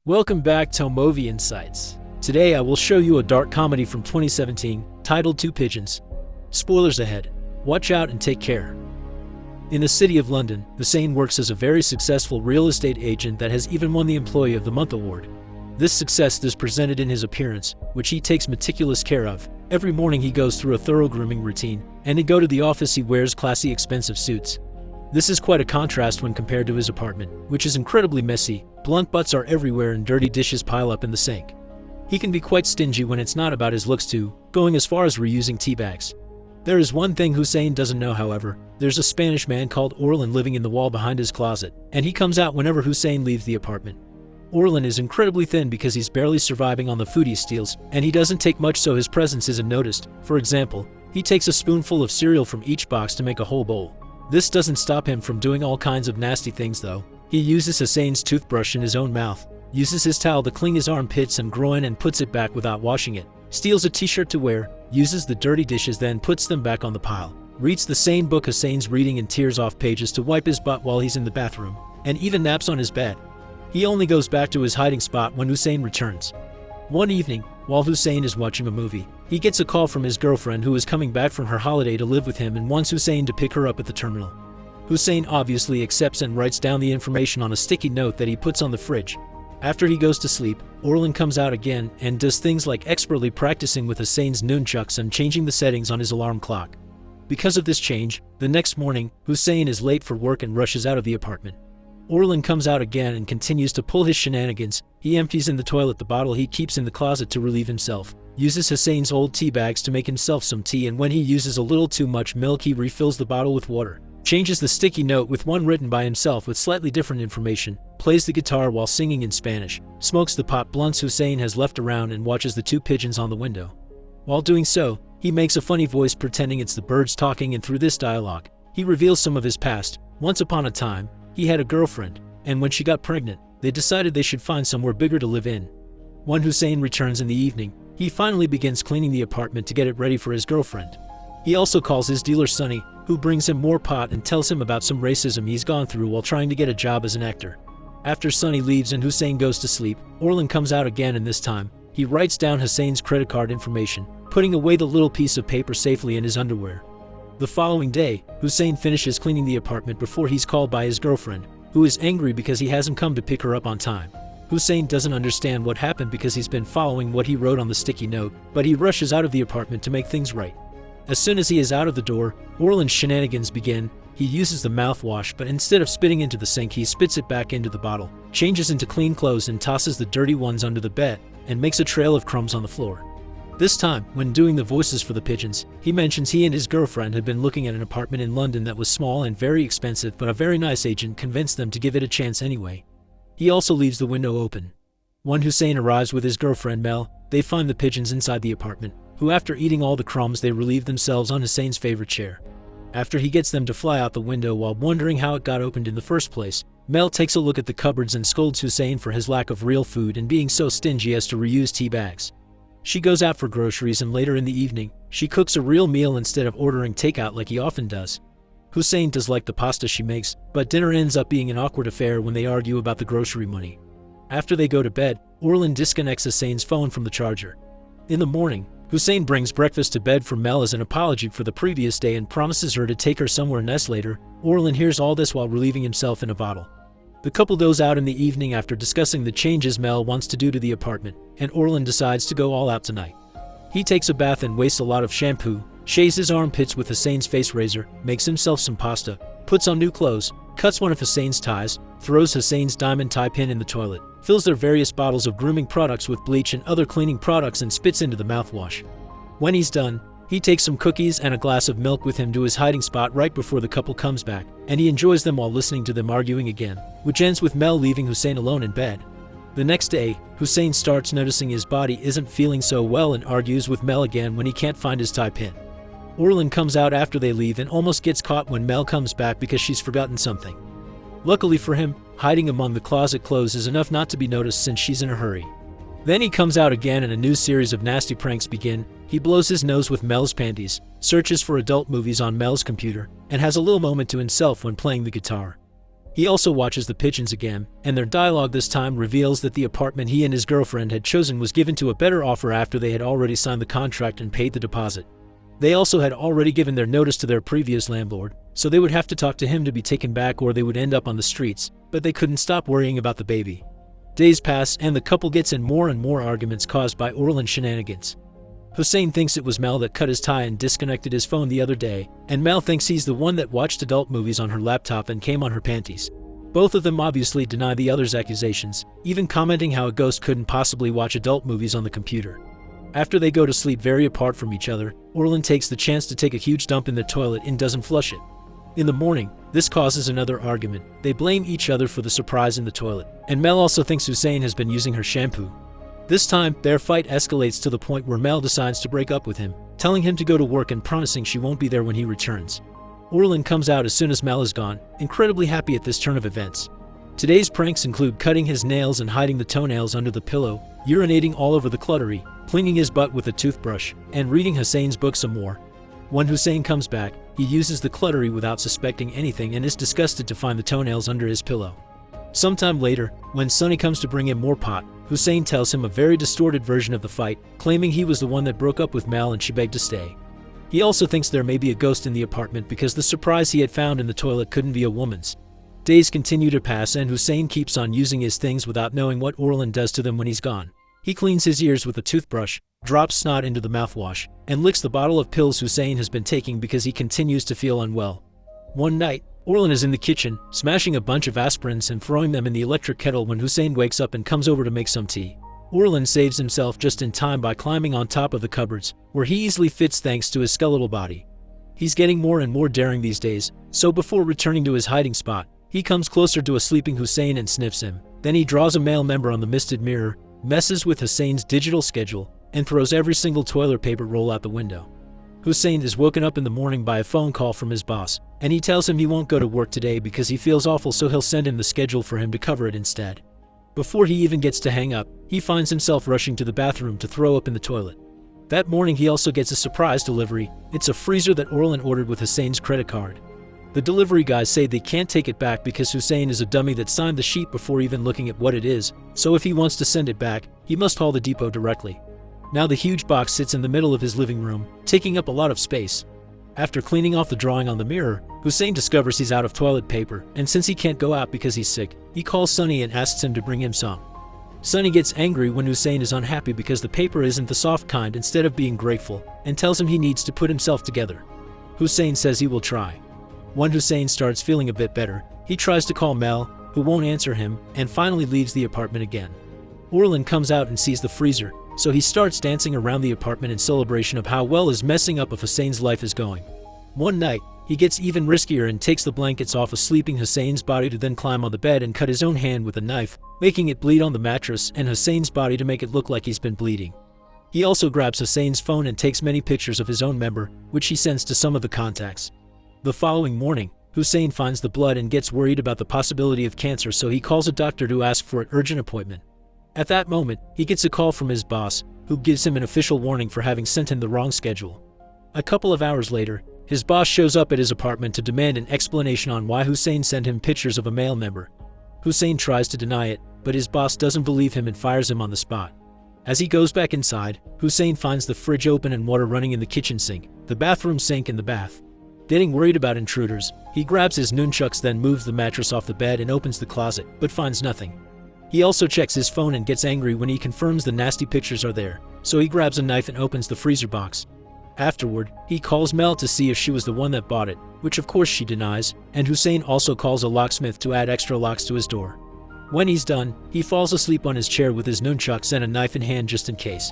Welcome back to Movie Insights. Today I will show you a dark comedy from 2017 titled Two Pigeons. Spoilers ahead. Watch out and take care. In the city of London, Hussein works as a very successful real estate agent that has even won the Employee of the Month award. This success is presented in his appearance, which he takes meticulous care of. Every morning he goes through a thorough grooming routine, and to go to the office he wears classy, expensive suits. This is quite a contrast when compared to his apartment, which is incredibly messy. Blunt butts are everywhere and dirty dishes pile up in the sink. He can be quite stingy when it's not about his looks too, going as far as reusing tea bags. There is one thing Hussein doesn't know, however. There's a Spanish man called Orlan living in the wall behind his closet, and he comes out whenever Hussein leaves the apartment. Orlan is incredibly thin because he's barely surviving on the food he steals, and he doesn't take much so his presence isn't noticed. For example, he takes a spoonful of cereal from each box to make a whole bowl. This doesn't stop him from doing all kinds of nasty things though. He uses Hussein's toothbrush in his own mouth, uses his towel to clean his armpits and groin and puts it back without washing it, steals a t-shirt to wear, uses the dirty dishes then puts them back on the pile, reads the same book Hussein's reading and tears off pages to wipe his butt while he's in the bathroom, and even naps on his bed. He only goes back to his hiding spot when Hussein returns. One evening, while Hussein is watching a movie, he gets a call from his girlfriend who is coming back from her holiday to live with him and wants Hussein to pick her up at the terminal. Hussein obviously accepts and writes down the information on a sticky note that he puts on the fridge. After he goes to sleep, Orlan comes out again and does things like expertly practicing with Hussein's nunchucks and changing the settings on his alarm clock. Because of this change, the next morning, Hussein is late for work and rushes out of the apartment. Orlan comes out again and continues to pull his shenanigans. He empties in the toilet the bottle he keeps in the closet to relieve himself, uses Hussein's old tea bags to make himself some tea, and when he uses a little too much milk he refills the bottle with water, changes the sticky note with one written by himself with slightly different information, plays the guitar while singing in Spanish, smokes the pot blunts Hussein has left around and watches the two pigeons on the window. While doing so, he makes a funny voice pretending it's the birds talking, and through this dialogue, he reveals some of his past. Once upon a time, he had a girlfriend, and when she got pregnant, they decided they should find somewhere bigger to live in. When Hussein returns in the evening, he finally begins cleaning the apartment to get it ready for his girlfriend. He also calls his dealer Sonny, who brings him more pot and tells him about some racism he's gone through while trying to get a job as an actor. After Sonny leaves and Hussein goes to sleep, Orlan comes out again, and this time, he writes down Hussein's credit card information, putting away the little piece of paper safely in his underwear. The following day, Hussein finishes cleaning the apartment before he's called by his girlfriend, who is angry because he hasn't come to pick her up on time. Hussein doesn't understand what happened because he's been following what he wrote on the sticky note, but he rushes out of the apartment to make things right. As soon as he is out of the door, Orlan's shenanigans begin. He uses the mouthwash, but instead of spitting into the sink he spits it back into the bottle, changes into clean clothes and tosses the dirty ones under the bed, and makes a trail of crumbs on the floor. This time, when doing the voices for the pigeons, he mentions he and his girlfriend had been looking at an apartment in London that was small and very expensive, but a very nice agent convinced them to give it a chance anyway. He also leaves the window open. When Hussein arrives with his girlfriend Mel, they find the pigeons inside the apartment, who after eating all the crumbs they relieve themselves on Hussein's favorite chair. After he gets them to fly out the window while wondering how it got opened in the first place, Mel takes a look at the cupboards and scolds Hussein for his lack of real food and being so stingy as to reuse tea bags. She goes out for groceries, and later in the evening, she cooks a real meal instead of ordering takeout like he often does. Hussein does like the pasta she makes, but dinner ends up being an awkward affair when they argue about the grocery money. After they go to bed, Orlan disconnects Hussein's phone from the charger. In the morning, Hussein brings breakfast to bed for Mel as an apology for the previous day and promises her to take her somewhere nice later. Orlan hears all this while relieving himself in a bottle. The couple goes out in the evening after discussing the changes Mel wants to do to the apartment, and Orlan decides to go all out tonight. He takes a bath and wastes a lot of shampoo, shaves his armpits with Hussein's face razor, makes himself some pasta, puts on new clothes, cuts one of Hussein's ties, throws Hussein's diamond tie pin in the toilet, fills their various bottles of grooming products with bleach and other cleaning products and spits into the mouthwash. When he's done, he takes some cookies and a glass of milk with him to his hiding spot right before the couple comes back, and he enjoys them while listening to them arguing again, which ends with Mel leaving Hussein alone in bed. The next day, Hussein starts noticing his body isn't feeling so well and argues with Mel again when he can't find his tie pin. Orlan comes out after they leave and almost gets caught when Mel comes back because she's forgotten something. Luckily for him, hiding among the closet clothes is enough not to be noticed since she's in a hurry. Then he comes out again and a new series of nasty pranks begin. He blows his nose with Mel's panties, searches for adult movies on Mel's computer, and has a little moment to himself when playing the guitar. He also watches the pigeons again, and their dialogue this time reveals that the apartment he and his girlfriend had chosen was given to a better offer after they had already signed the contract and paid the deposit. They also had already given their notice to their previous landlord, so they would have to talk to him to be taken back or they would end up on the streets, but they couldn't stop worrying about the baby. Days pass and the couple gets in more and more arguments caused by Orlan shenanigans. Hussein thinks it was Mel that cut his tie and disconnected his phone the other day, and Mel thinks he's the one that watched adult movies on her laptop and came on her panties. Both of them obviously deny the other's accusations, even commenting how a ghost couldn't possibly watch adult movies on the computer. After they go to sleep very apart from each other, Orlan takes the chance to take a huge dump in the toilet and doesn't flush it. In the morning, this causes another argument. They blame each other for the surprise in the toilet, and Mel also thinks Hussein has been using her shampoo. This time, their fight escalates to the point where Mel decides to break up with him, telling him to go to work and promising she won't be there when he returns. Orlan comes out as soon as Mel is gone, incredibly happy at this turn of events. Today's pranks include cutting his nails and hiding the toenails under the pillow, urinating all over the cluttery, cleaning his butt with a toothbrush, and reading Hussein's book some more. When Hussein comes back, he uses the cluttery without suspecting anything and is disgusted to find the toenails under his pillow. Sometime later, when Sonny comes to bring him more pot, Hussein tells him a very distorted version of the fight, claiming he was the one that broke up with Mel and she begged to stay. He also thinks there may be a ghost in the apartment because the surprise he had found in the toilet couldn't be a woman's. Days continue to pass and Hussein keeps on using his things without knowing what Orlan does to them when he's gone. He cleans his ears with a toothbrush, drops snot into the mouthwash, and licks the bottle of pills Hussein has been taking because he continues to feel unwell. One night, Orlan is in the kitchen, smashing a bunch of aspirins and throwing them in the electric kettle when Hussein wakes up and comes over to make some tea. Orlan saves himself just in time by climbing on top of the cupboards, where he easily fits thanks to his skeletal body. He's getting more and more daring these days, so before returning to his hiding spot, he comes closer to a sleeping Hussein and sniffs him. Then he draws a male member on the misted mirror, messes with Hussein's digital schedule, and throws every single toilet paper roll out the window. Hussein is woken up in the morning by a phone call from his boss, and he tells him he won't go to work today because he feels awful, so he'll send him the schedule for him to cover it instead. Before he even gets to hang up, he finds himself rushing to the bathroom to throw up in the toilet. That morning he also gets a surprise delivery. It's a freezer that Orlan ordered with Hussein's credit card. The delivery guys say they can't take it back because Hussein is a dummy that signed the sheet before even looking at what it is, so if he wants to send it back, he must call the depot directly. Now the huge box sits in the middle of his living room, taking up a lot of space. After cleaning off the drawing on the mirror, Hussein discovers he's out of toilet paper, and since he can't go out because he's sick, he calls Sonny and asks him to bring him some. Sonny gets angry when Hussein is unhappy because the paper isn't the soft kind instead of being grateful, and tells him he needs to put himself together. Hussein says he will try. When Hussein starts feeling a bit better, he tries to call Mel, who won't answer him, and finally leaves the apartment again. Orlan comes out and sees the freezer, so he starts dancing around the apartment in celebration of how well his messing up of Hussein's life is going. One night, he gets even riskier and takes the blankets off of sleeping Hussein's body to then climb on the bed and cut his own hand with a knife, making it bleed on the mattress and Hussein's body to make it look like he's been bleeding. He also grabs Hussein's phone and takes many pictures of his own member, which he sends to some of the contacts. The following morning, Hussein finds the blood and gets worried about the possibility of cancer, so he calls a doctor to ask for an urgent appointment. At that moment, he gets a call from his boss, who gives him an official warning for having sent him the wrong schedule. A couple of hours later, his boss shows up at his apartment to demand an explanation on why Hussein sent him pictures of a male member. Hussein tries to deny it, but his boss doesn't believe him and fires him on the spot. As he goes back inside, Hussein finds the fridge open and water running in the kitchen sink, the bathroom sink, and the bath. Getting worried about intruders, he grabs his nunchucks, then moves the mattress off the bed and opens the closet, but finds nothing. He also checks his phone and gets angry when he confirms the nasty pictures are there, so he grabs a knife and opens the freezer box. Afterward, he calls Mel to see if she was the one that bought it, which of course she denies, and Hussein also calls a locksmith to add extra locks to his door. When he's done, he falls asleep on his chair with his nunchucks and a knife in hand just in case.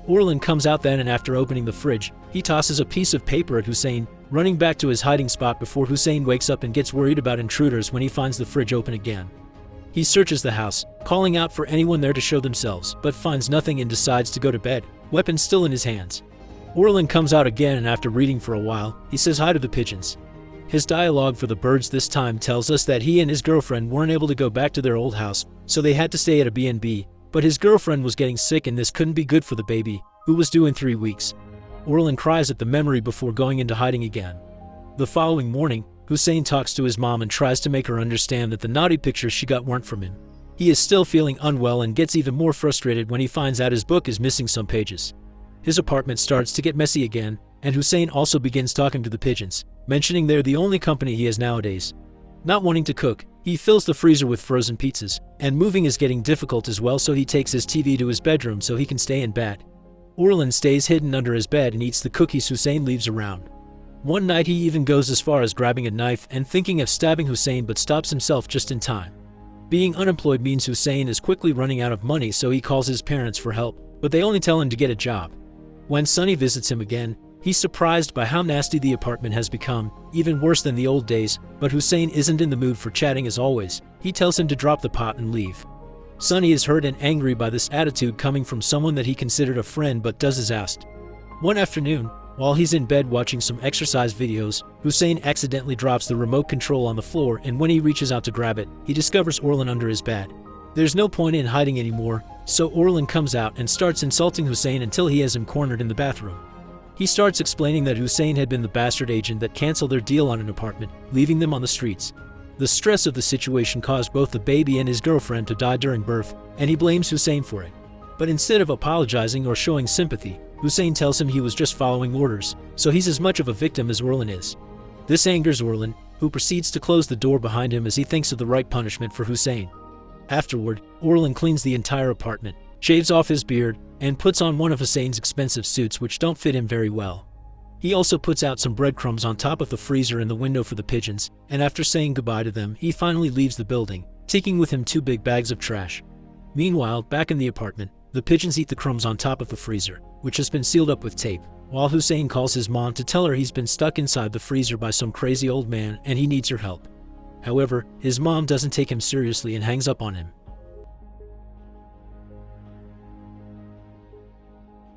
Orlan comes out then, and after opening the fridge, he tosses a piece of paper at Hussein, running back to his hiding spot before Hussein wakes up and gets worried about intruders when he finds the fridge open again. He searches the house, calling out for anyone there to show themselves, but finds nothing and decides to go to bed, weapon still in his hands. Orlan comes out again, and after reading for a while, he says hi to the pigeons. His dialogue for the birds this time tells us that he and his girlfriend weren't able to go back to their old house, so they had to stay at a B&B, but his girlfriend was getting sick and this couldn't be good for the baby, who was due in 3 weeks. Orlan cries at the memory before going into hiding again. The following morning, Hussein talks to his mom and tries to make her understand that the naughty pictures she got weren't from him. He is still feeling unwell and gets even more frustrated when he finds out his book is missing some pages. His apartment starts to get messy again, and Hussein also begins talking to the pigeons, mentioning they're the only company he has nowadays. Not wanting to cook, he fills the freezer with frozen pizzas, and moving is getting difficult as well, so he takes his TV to his bedroom so he can stay in bed. Orlan stays hidden under his bed and eats the cookies Hussein leaves around. One night he even goes as far as grabbing a knife and thinking of stabbing Hussein, but stops himself just in time. Being unemployed means Hussein is quickly running out of money, so he calls his parents for help, but they only tell him to get a job. When Sunny visits him again, he's surprised by how nasty the apartment has become, even worse than the old days, but Hussein isn't in the mood for chatting as always. He tells him to drop the pot and leave. Sunny is hurt and angry by this attitude coming from someone that he considered a friend but does as asked. One afternoon, while he's in bed watching some exercise videos, Hussein accidentally drops the remote control on the floor, and when he reaches out to grab it, he discovers Orlan under his bed. There's no point in hiding anymore, so Orlan comes out and starts insulting Hussein until he has him cornered in the bathroom. He starts explaining that Hussein had been the bastard agent that canceled their deal on an apartment, leaving them on the streets. The stress of the situation caused both the baby and his girlfriend to die during birth, and he blames Hussein for it. But instead of apologizing or showing sympathy, Hussein tells him he was just following orders, so he's as much of a victim as Orlan is. This angers Orlan, who proceeds to close the door behind him as he thinks of the right punishment for Hussein. Afterward, Orlan cleans the entire apartment, shaves off his beard, and puts on one of Hussein's expensive suits which don't fit him very well. He also puts out some breadcrumbs on top of the freezer in the window for the pigeons, and after saying goodbye to them, he finally leaves the building, taking with him 2 big bags of trash. Meanwhile, back in the apartment, the pigeons eat the crumbs on top of the freezer, which has been sealed up with tape, while Hussein calls his mom to tell her he's been stuck inside the freezer by some crazy old man and he needs her help. However, his mom doesn't take him seriously and hangs up on him.